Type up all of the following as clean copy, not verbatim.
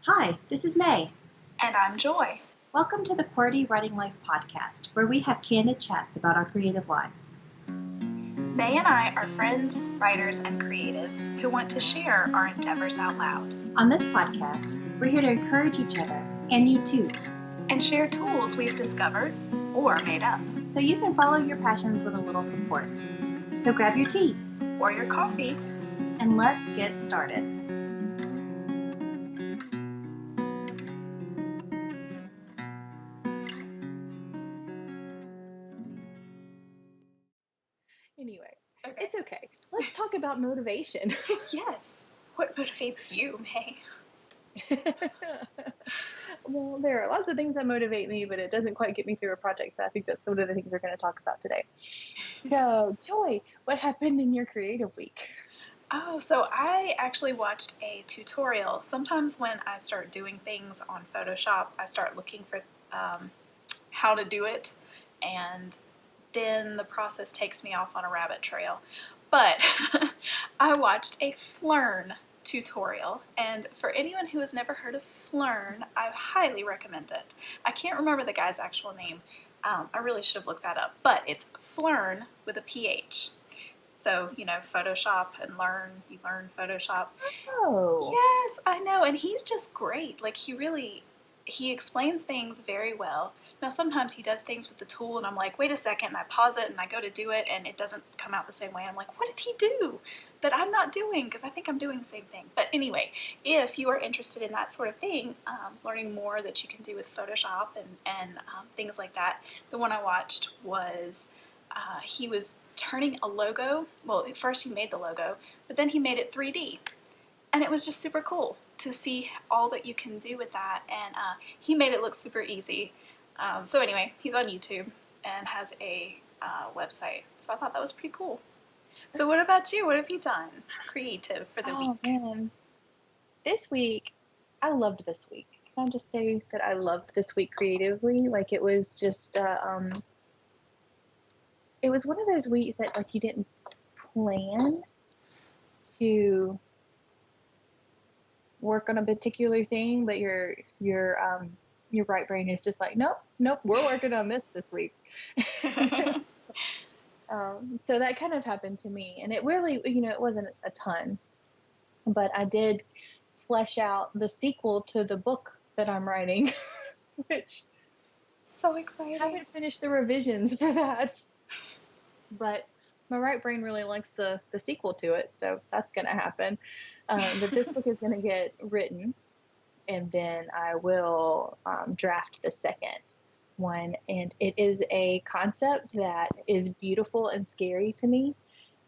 Hi, this is May. And I'm Joy. Welcome to the QWERTY Writing Life Podcast, where we have candid chats about our creative lives. May and I are friends, writers, and creatives who want to share our endeavors out loud. On this podcast, we're here to encourage each other, and you too, and share tools we've discovered or made up. So you can follow your passions with a little support. So grab your tea or your coffee and let's get started. Anyway, It's okay. Let's talk about motivation. Yes. What motivates you, May? Well, there are lots of things that motivate me, but it doesn't quite get me through a project, so I think that's one of the things we're going to talk about today. So, Joy, what happened in your creative week? Oh, so I actually watched a tutorial. Sometimes when I start doing things on Photoshop, I start looking for how to do it, and then the process takes me off on a rabbit trail. But I watched a Flern tutorial, and for anyone who has never heard of Flern, I highly recommend it. I can't remember the guy's actual name. I really should have looked that up, but it's Flern with a PH. So, Photoshop and learn, you learn Photoshop. Oh. Yes, I know, and he's just great. Like, he explains things very well. Now, sometimes he does things with the tool, and I'm like, wait a second, and I pause it, and I go to do it, and it doesn't come out the same way. I'm like, what did he do that I'm not doing? Because I think I'm doing the same thing. But anyway, if you are interested in that sort of thing, learning more that you can do with Photoshop and things like that, the one I watched was he was turning a logo. Well, at first he made the logo, but then he made it 3D. And it was just super cool to see all that you can do with that. And he made it look super easy. So anyway, he's on YouTube and has a website. So I thought that was pretty cool. So what about you? What have you done creative for the week? Oh, man. This week, I loved this week. Can I just say that I loved this week creatively? Like, it was just, it was one of those weeks that, like, you didn't plan to work on a particular thing, but your right brain is just like, nope, we're working on this week. So that kind of happened to me, and it really, it wasn't a ton, but I did flesh out the sequel to the book that I'm writing, which so exciting. I haven't finished the revisions for that, but my right brain really likes the sequel to it, so that's going to happen. But this book is going to get written, and then I will draft the second one. And it is a concept that is beautiful and scary to me,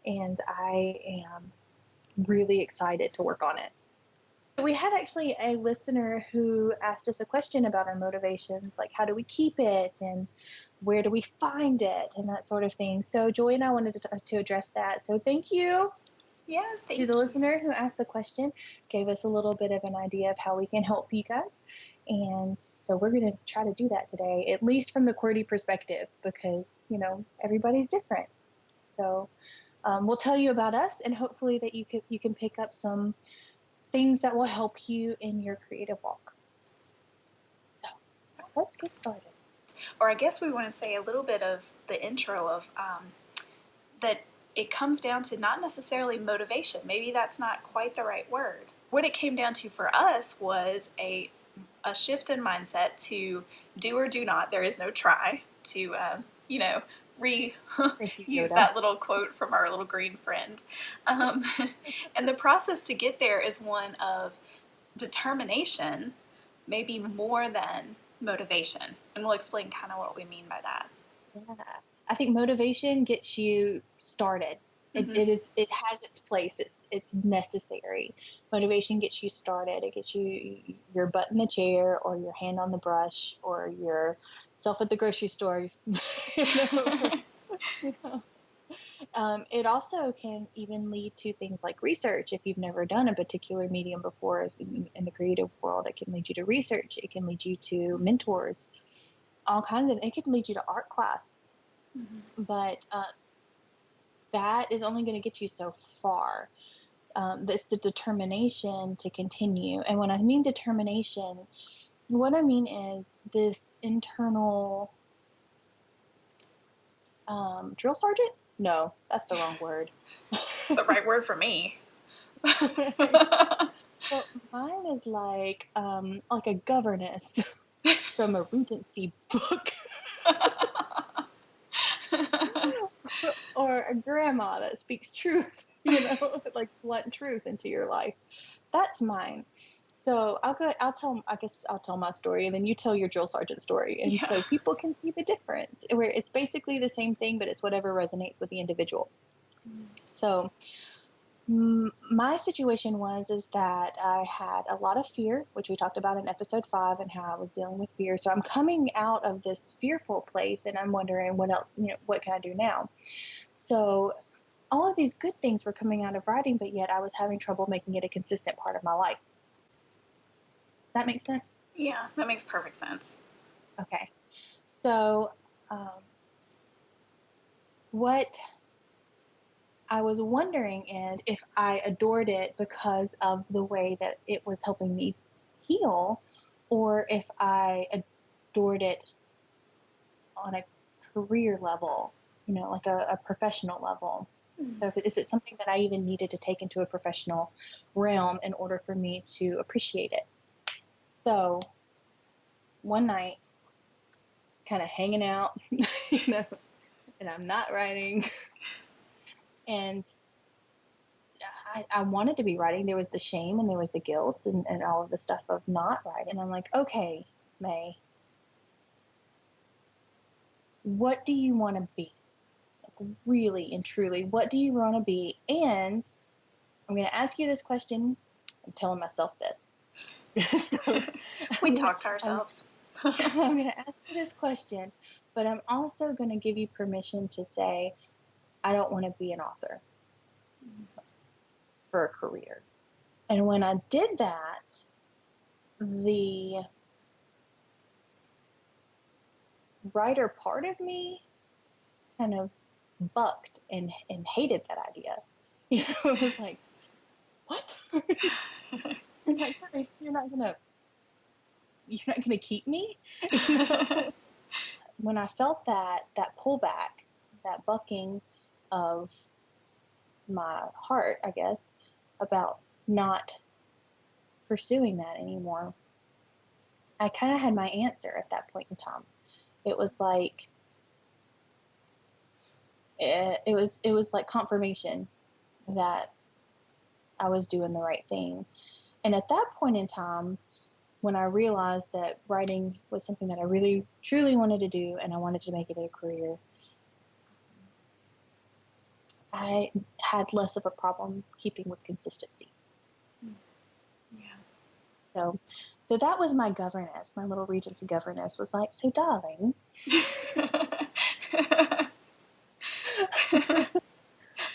and I am really excited to work on it. We had actually a listener who asked us a question about our motivations, like how do we keep it and where do we find it and that sort of thing. So Joy and I wanted to address that. So thank you. Yes, thank you. To the listener who asked the question, gave us a little bit of an idea of how we can help you guys. And so we're going to try to do that today, at least from the QWERTY perspective, because, everybody's different. So we'll tell you about us, and hopefully that you can pick up some things that will help you in your creative walk. So let's get started. Or I guess we want to say a little bit of the intro of that it comes down to not necessarily motivation. Maybe that's not quite the right word. What it came down to for us was a shift in mindset to do or do not. There is no try to, use that little quote from our little green friend. And the process to get there is one of determination, maybe more than motivation. And we'll explain kind of what we mean by that. Yeah. I think motivation gets you started. Mm-hmm. It has its place. It's necessary. Motivation gets you started. It gets you your butt in the chair, or your hand on the brush, or yourself at the grocery store. It also can even lead to things like research. If you've never done a particular medium before, as in the creative world, it can lead you to research. It can lead you to mentors. All kinds of. It can lead you to art class. Mm-hmm. But that is only going to get you so far. It's the determination to continue. And when I mean determination, what I mean is this internal drill sergeant? No, that's the wrong word. It's the right word for me. Well, mine is like a governess from a Regency book. Or a grandma that speaks truth, like blunt truth into your life. That's mine. So I guess I'll tell my story, and then you tell your drill sergeant story. And so people can see the difference, where it's basically the same thing, but it's whatever resonates with the individual. So my situation is that I had a lot of fear, which we talked about in episode 5, and how I was dealing with fear. So I'm coming out of this fearful place, and I'm wondering what else, what can I do now? So all of these good things were coming out of writing, but yet I was having trouble making it a consistent part of my life. Does that make sense? Yeah, that makes perfect sense. Okay. So what I was wondering is if I adored it because of the way that it was helping me heal, or if I adored it on a career level, like a professional level. So is it something that I even needed to take into a professional realm in order for me to appreciate it? So one night, kind of hanging out, and I'm not writing. And I wanted to be writing. There was the shame and there was the guilt and all of the stuff of not writing. And I'm like, okay, May, what do you want to be? Like, really and truly, what do you want to be? And I'm going to ask you this question. I'm telling myself this. So, We talk to ourselves. I'm going to ask you this question, but I'm also going to give you permission to say, I don't want to be an author for a career. And when I did that, the writer part of me kind of bucked and hated that idea. It was like, what? You're not gonna keep me? When I felt that pullback, that bucking of my heart, I guess, about not pursuing that anymore, I kind of had my answer at that point in time. It was like it was like confirmation that I was doing the right thing. And at that point in time, when I realized that writing was something that I really truly wanted to do and I wanted to make it a career, I had less of a problem keeping with consistency. Yeah. So that was my governess, my little Regency governess was like, so darling,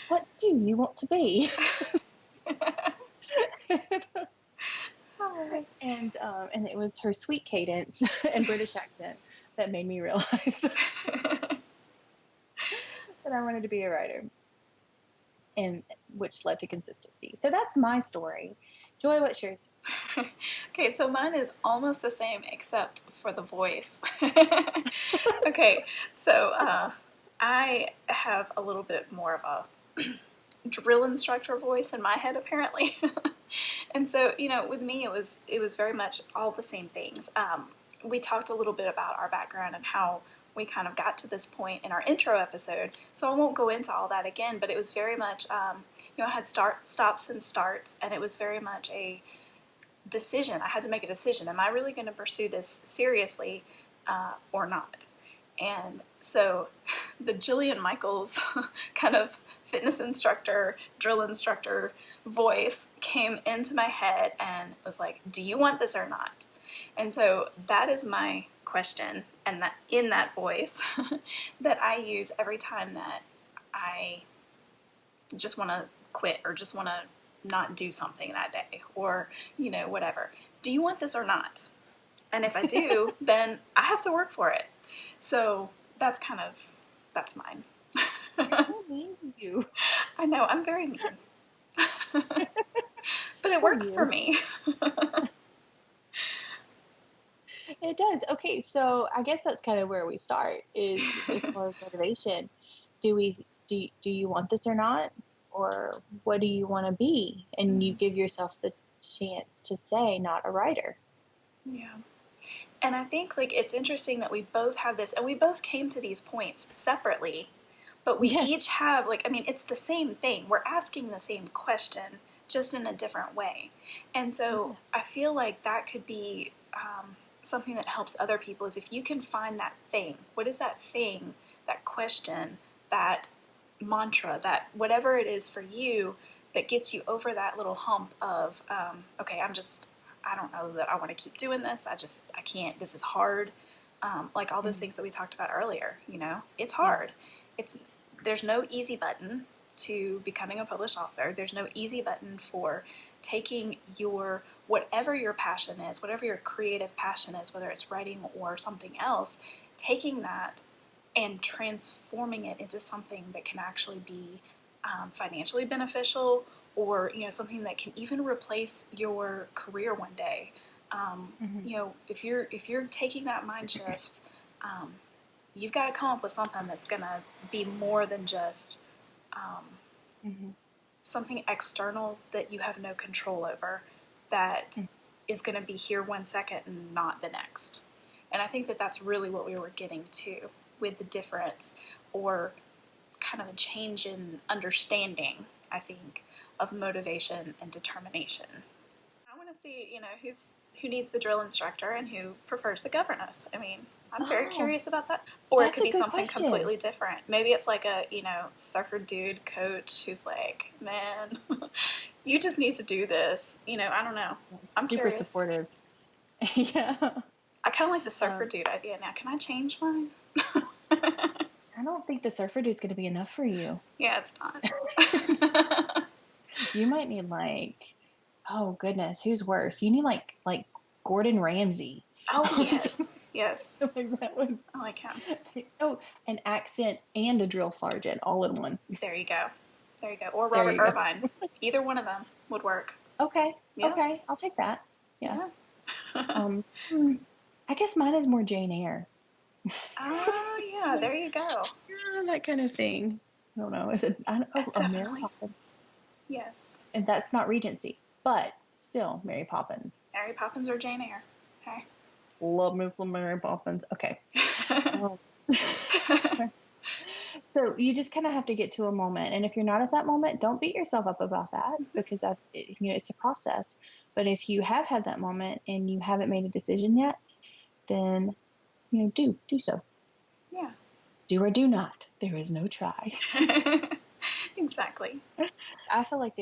what do you want to be? And it was her sweet cadence and British accent that made me realize that I wanted to be a writer, and which led to consistency. So that's my story. Joy, what's yours? Okay, so mine is almost the same except for the voice. Okay, so I have a little bit more of a drill instructor voice in my head, apparently. And so, with me, it was very much all the same things. We talked a little bit about our background and how we kind of got to this point in our intro episode, so I won't go into all that again, but it was very much, I had stops and starts, and it was very much a decision. I had to make a decision. Am I really going to pursue this seriously or not? And so the Jillian Michaels kind of fitness instructor, drill instructor voice came into my head and was like, do you want this or not? And so that is my question, and that in that voice that I use every time that I just want to quit or just want to not do something that day or, whatever. Do you want this or not? And if I do, then I have to work for it. So that's mine. How mean to you? I know, I'm very mean. But it works for me. It does. Okay, so I guess that's kind of where we start is as far as motivation. Do you want this or not? Or what do you want to be? And you give yourself the chance to say not a writer. Yeah. And I think like it's interesting that we both have this, and we both came to these points separately, but we each have like, I mean, it's the same thing. We're asking the same question, just in a different way. And so I feel like that could be something that helps other people is if you can find that thing. What is that thing, that question, that mantra, that whatever it is for you that gets you over that little hump of, okay, I don't know that I want to keep doing this. I can't, this is hard. Like all those things that we talked about earlier, you know, it's hard. There's no easy button to becoming a published author. There's no easy button for taking whatever your passion is, whatever your creative passion is, whether it's writing or something else, taking that and transforming it into something that can actually be financially beneficial, or you know, something that can even replace your career one day. You know, if you're taking that mind shift, you've got to come up with something that's going to be more than just something external that you have no control over, that is going to be here 1 second and not the next. And I think that that's really what we were getting to with the difference, or kind of a change in understanding, I think, of motivation and determination. I want to see, you know, who needs the drill instructor and who prefers the governess. I mean, I'm very curious about that. Or it could be something completely different. Maybe it's like a, you know, surfer dude coach who's like, man, you just need to do this. You know, I don't know. I'm super curious. Supportive. Yeah. I kind of like the surfer dude idea now. Can I change mine? I don't think the surfer dude's going to be enough for you. Yeah, it's not. You might need like, oh goodness, who's worse? You need like Gordon Ramsay. Oh yes, yes. Like that one. I like him. Oh, an accent and a drill sergeant all in one. There you go. There you go. Or Robert Irvine. Either one of them would work. Okay. Yeah. Okay, I'll take that. Yeah. Yeah. I guess mine is more Jane Eyre. Oh yeah, there you go. Yeah, that kind of thing. I don't know. Is it? Mary Poppins. Yes. And that's not Regency, but still Mary Poppins. Mary Poppins or Jane Eyre. Okay. Love me some Mary Poppins. Okay. So you just kind of have to get to a moment, and if you're not at that moment, don't beat yourself up about that, because it's a process. But if you have had that moment and you haven't made a decision yet, then do so. Yeah. Do or do not. There is no try. Exactly. I feel like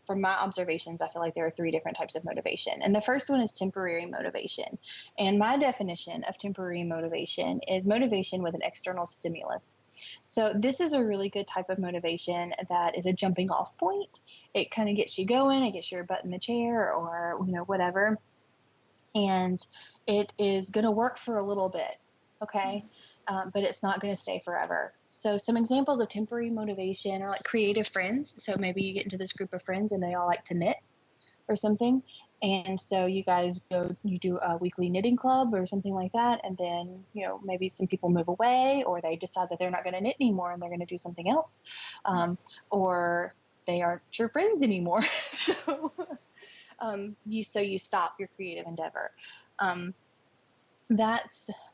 from my observations, I feel like there are 3 different types of motivation. And the first one is temporary motivation. And my definition of temporary motivation is motivation with an external stimulus. So this is a really good type of motivation that is a jumping off point. It kind of gets you going, it gets your butt in the chair, or, whatever. And it is going to work for a little bit. Okay. But it's not going to stay forever. So some examples of temporary motivation are like creative friends. So maybe you get into this group of friends and they all like to knit or something. And so you guys you do a weekly knitting club or something like that. And then, maybe some people move away, or they decide that they're not going to knit anymore and they're going to do something else. Or they aren't your friends anymore. So you stop your creative endeavor.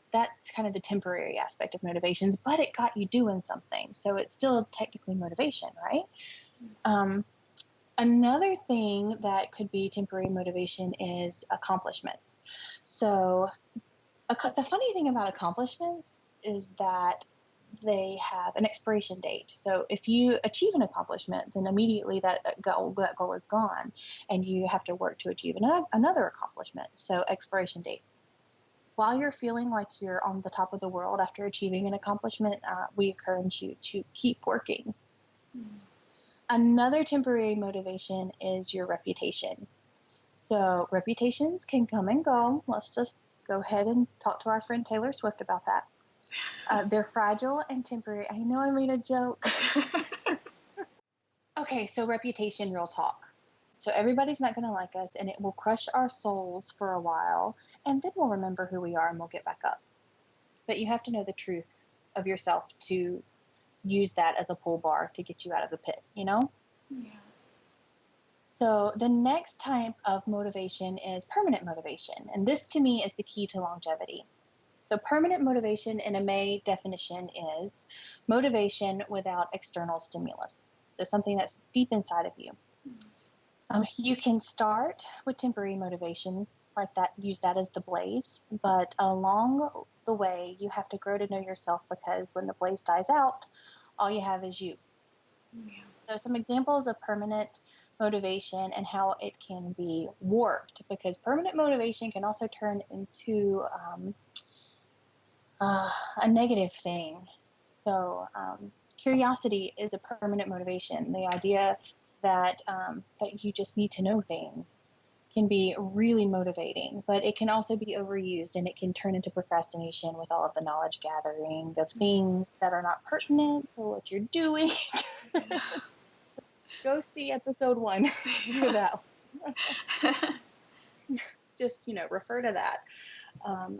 That's kind of the temporary aspect of motivations, but it got you doing something. So it's still technically motivation, right? Another thing that could be temporary motivation is accomplishments. So the funny thing about accomplishments is that they have an expiration date. So if you achieve an accomplishment, then immediately that goal is gone, and you have to work to achieve another accomplishment. So expiration date. While you're feeling like you're on the top of the world after achieving an accomplishment, we encourage you to keep working. Another temporary motivation is your reputation. So reputations can come and go. Let's just go ahead and talk to our friend Taylor Swift about that. They're fragile and temporary. I know I made a joke. Okay, so reputation, real talk. So everybody's not going to like us, and it will crush our souls for a while, and then we'll remember who we are and we'll get back up. But you have to know the truth of yourself to use that as a pull bar to get you out of the pit, you know? Yeah. So the next type of motivation is permanent motivation. And this to me is the key to longevity. So permanent motivation in a May definition is motivation without external stimulus. So something that's deep inside of you. You can start with temporary motivation like that, use that as the blaze, but along the way you have to grow to know yourself, because when the blaze dies out, all you have is you. Yeah. So some examples of permanent motivation and how it can be warped, because permanent motivation can also turn into a negative thing. So curiosity is a permanent motivation. The idea that you just need to know things can be really motivating, but it can also be overused, and it can turn into procrastination with all of the knowledge gathering of things that are not pertinent to what you're doing. Go see episode 1 for that. Just, refer to that.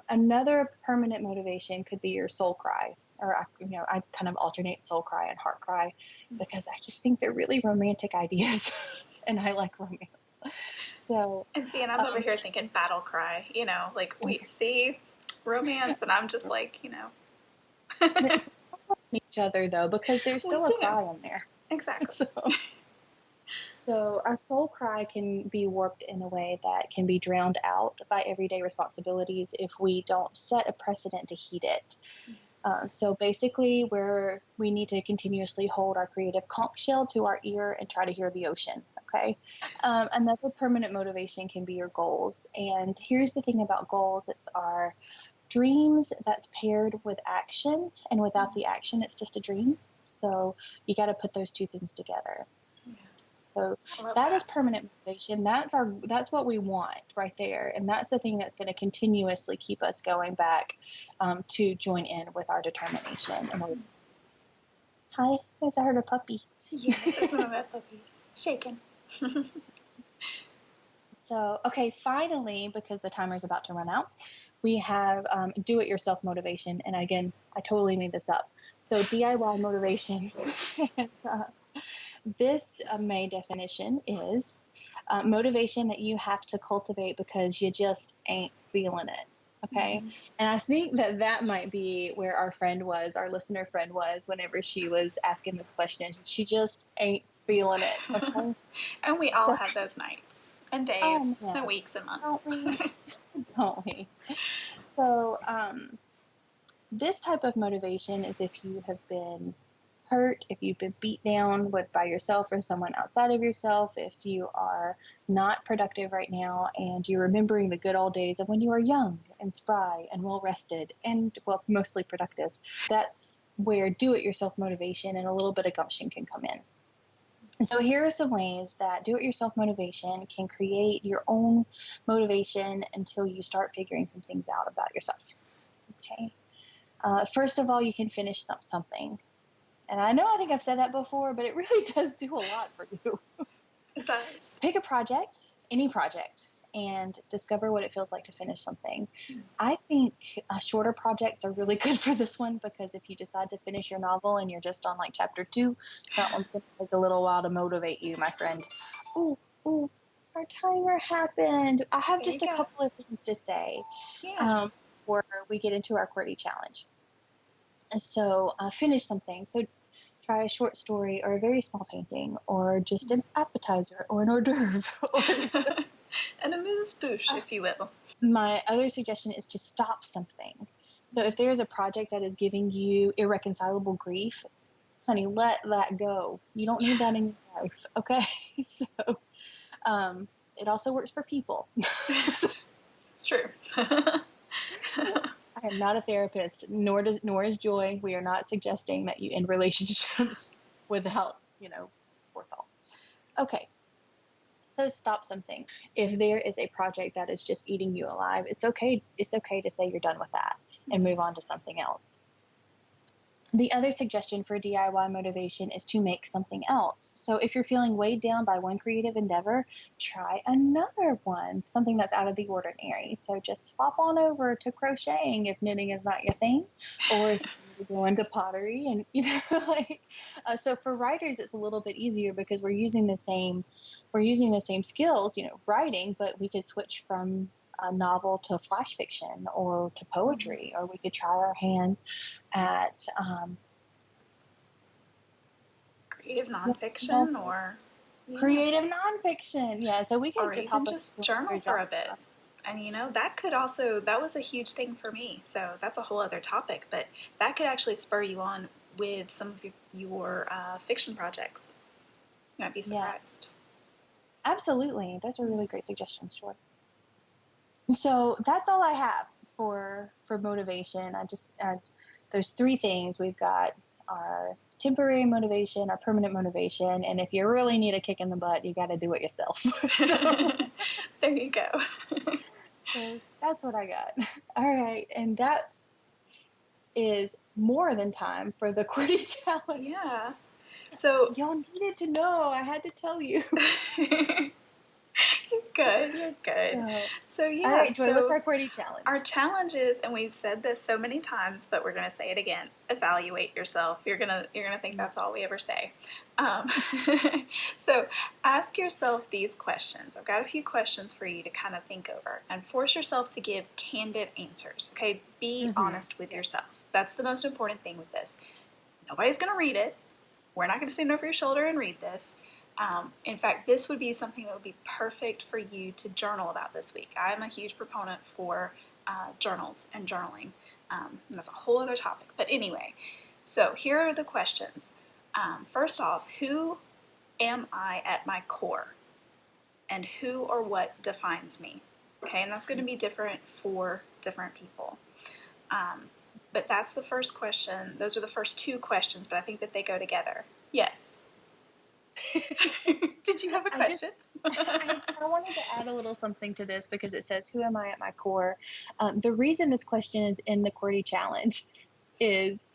Another permanent motivation could be your soul cry, or, I kind of alternate soul cry and heart cry, because I just think they're really romantic ideas, and I like romance. So, and I'm over here thinking battle cry, like we see romance, and I'm just like, each other though, because there's still a cry in there. Exactly. So our soul cry can be warped in a way that can be drowned out by everyday responsibilities if we don't set a precedent to heed it. So basically, we need to continuously hold our creative conch shell to our ear and try to hear the ocean. Okay. Another permanent motivation can be your goals. And here's the thing about goals. It's our dreams that's paired with action, and without the action, it's just a dream. So you got to put those two things together. So that is permanent motivation. That's what we want right there. And that's the thing that's going to continuously keep us going back to join in with our determination. Hi, guys, I heard a puppy. Yes, that's one of my puppies. Shaking. So, okay, finally, because the timer's about to run out, we have do-it-yourself motivation. And again, I totally made this up. So DIY motivation. And, this May definition is motivation that you have to cultivate because you just ain't feeling it. Okay. Mm-hmm. And I think that might be where our listener friend was whenever she was asking this question. She just ain't feeling it. Okay. And we all have those nights and days and weeks and months. Don't we? So this type of motivation is if you have been hurt, if you've been beat down by yourself or someone outside of yourself, if you are not productive right now and you're remembering the good old days of when you were young and spry and well rested and, well, mostly productive. That's where do-it-yourself motivation and a little bit of gumption can come in. And so here are some ways that do-it-yourself motivation can create your own motivation until you start figuring some things out about yourself. Okay. First of all, you can finish something. And I think I've said that before, but it really does do a lot for you. It does. Pick a project, any project, and discover what it feels like to finish something. I think shorter projects are really good for this one, because if you decide to finish your novel and you're just on like chapter 2, that one's going to take a little while to motivate you, my friend. Ooh, our timer happened. I have just a couple of things to say before we get into our QWERTY challenge. And so finish something. So try a short story or a very small painting or just an appetizer or an hors d'oeuvre. An amuse-bouche, if you will. My other suggestion is to stop something. So if there's a project that is giving you irreconcilable grief, honey, let that go. You don't need that in your life, okay? So it also works for people. It's true. I am not a therapist, nor is Joy. We are not suggesting that you end relationships without, forethought. Okay. So stop something. If there is a project that is just eating you alive, it's okay. It's okay to say you're done with that and move on to something else. The other suggestion for DIY motivation is to make something else. So if you're feeling weighed down by one creative endeavor, try another one, something that's out of the ordinary. So just swap on over to crocheting if knitting is not your thing, or if you go into pottery and, so for writers, it's a little bit easier because we're using the same skills, writing, but we could switch from a novel to flash fiction or to poetry, or we could try our hand at creative nonfiction or creative nonfiction. Yeah, so we can or just even hop just journal for a bit. And that was a huge thing for me. So that's a whole other topic, but that could actually spur you on with some of your fiction projects. You might be surprised. Yeah. Absolutely. Those are really great suggestions, Joy. So that's all I have for motivation. There's 3 things. We've got our temporary motivation, our permanent motivation, and if you really need a kick in the butt, you got to do it yourself. There you go. So that's what I got. All right, and that is more than time for the QWERTY challenge. Yeah. So y'all needed to know. I had to tell you. You're good. So yeah. All right, Joy, what's our QWERTY challenge? Our challenge is, and we've said this so many times, but we're going to say it again: evaluate yourself. You're gonna think that's all we ever say. So ask yourself these questions. I've got a few questions for you to kind of think over, and force yourself to give candid answers. Okay, be honest with yourself. That's the most important thing with this. Nobody's going to read it. We're not going to stand over your shoulder and read this. In fact, this would be something that would be perfect for you to journal about this week. I am a huge proponent for journals and journaling. And that's a whole other topic. But anyway, so here are the questions. First off, who am I at my core? And who or what defines me? Okay, and that's going to be different for different people. But that's the first question. Those are the first 2 questions, but I think that they go together. Yes. Did you have a question? I wanted to add a little something to this because it says, who am I at my core? The reason this question is in the QWERTY challenge is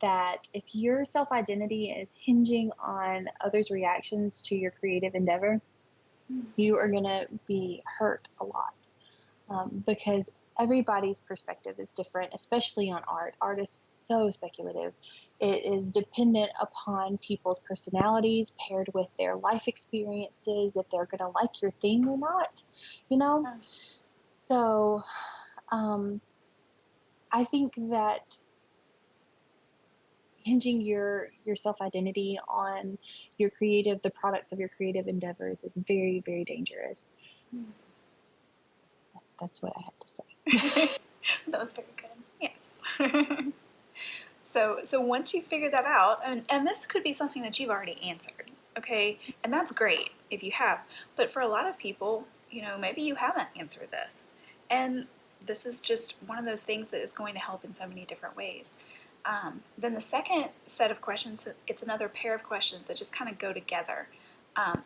that if your self-identity is hinging on others' reactions to your creative endeavor, you are going to be hurt a lot because everybody's perspective is different, especially on art. Art is so speculative. It is dependent upon people's personalities paired with their life experiences, if they're going to like your thing or not, So I think that hinging your self-identity on the products of your creative endeavors is very, very dangerous. That's what I had to say. That was very good. Yes. So once you figure that out, and this could be something that you've already answered, okay? And that's great if you have. But for a lot of people, maybe you haven't answered this. And this is just one of those things that is going to help in so many different ways. Then the second set of questions, it's another pair of questions that just kind of go together.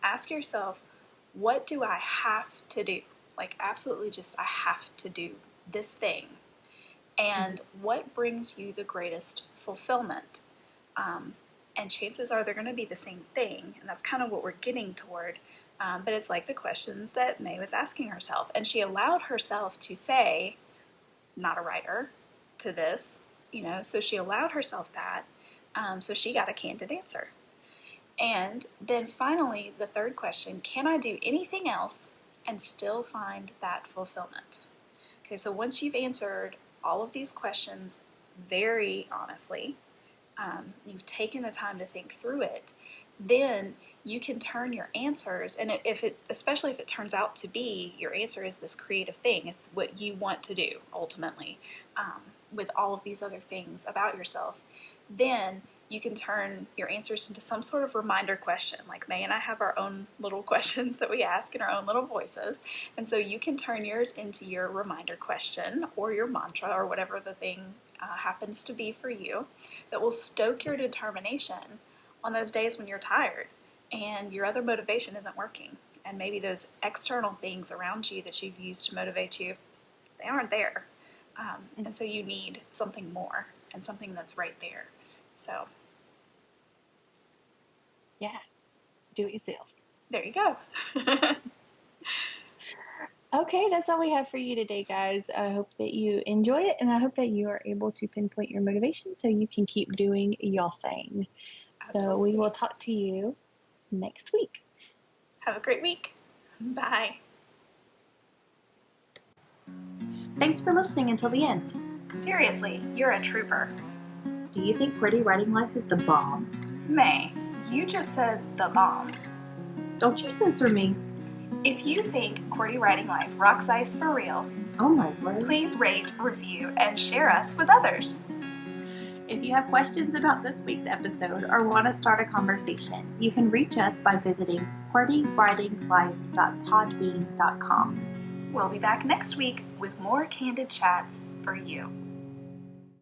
Ask yourself, what do I have to do? Like, absolutely just, I have to do this thing. And what brings you the greatest fulfillment? And chances are they're going to be the same thing. And that's kind of what we're getting toward. But it's like the questions that May was asking herself. And she allowed herself to say, not a writer, to this, so she allowed herself that. So she got a candid answer. And then finally, the third question, can I do anything else and still find that fulfillment? Okay, so once you've answered all of these questions very honestly, you've taken the time to think through it, then you can turn your answers, and especially if it turns out to be your answer is this creative thing, it's what you want to do ultimately, with all of these other things about yourself, then you can turn your answers into some sort of reminder question. Like May and I have our own little questions that we ask in our own little voices. And so you can turn yours into your reminder question or your mantra or whatever the thing happens to be for you that will stoke your determination on those days when you're tired and your other motivation isn't working. And maybe those external things around you that you've used to motivate you, they aren't there. And so you need something more and something that's right there. So, yeah, do it yourself. there you go. Okay, that's all we have for you today, guys. I hope that you enjoyed it, and I hope that you are able to pinpoint your motivation so you can keep doing your thing. Absolutely. So we will talk to you next week. Have a great week. Bye. Thanks for listening until the end. Seriously, you're a trooper. Do you think QWERTY Writing Life is the bomb? May, you just said the bomb. Don't you censor me. If you think QWERTY Writing Life rocks ice for real, Oh my word. please rate, review, and share us with others. If you have questions about this week's episode or want to start a conversation, you can reach us by visiting QWERTYWritingLife.podbean.com. We'll be back next week with more candid chats for you.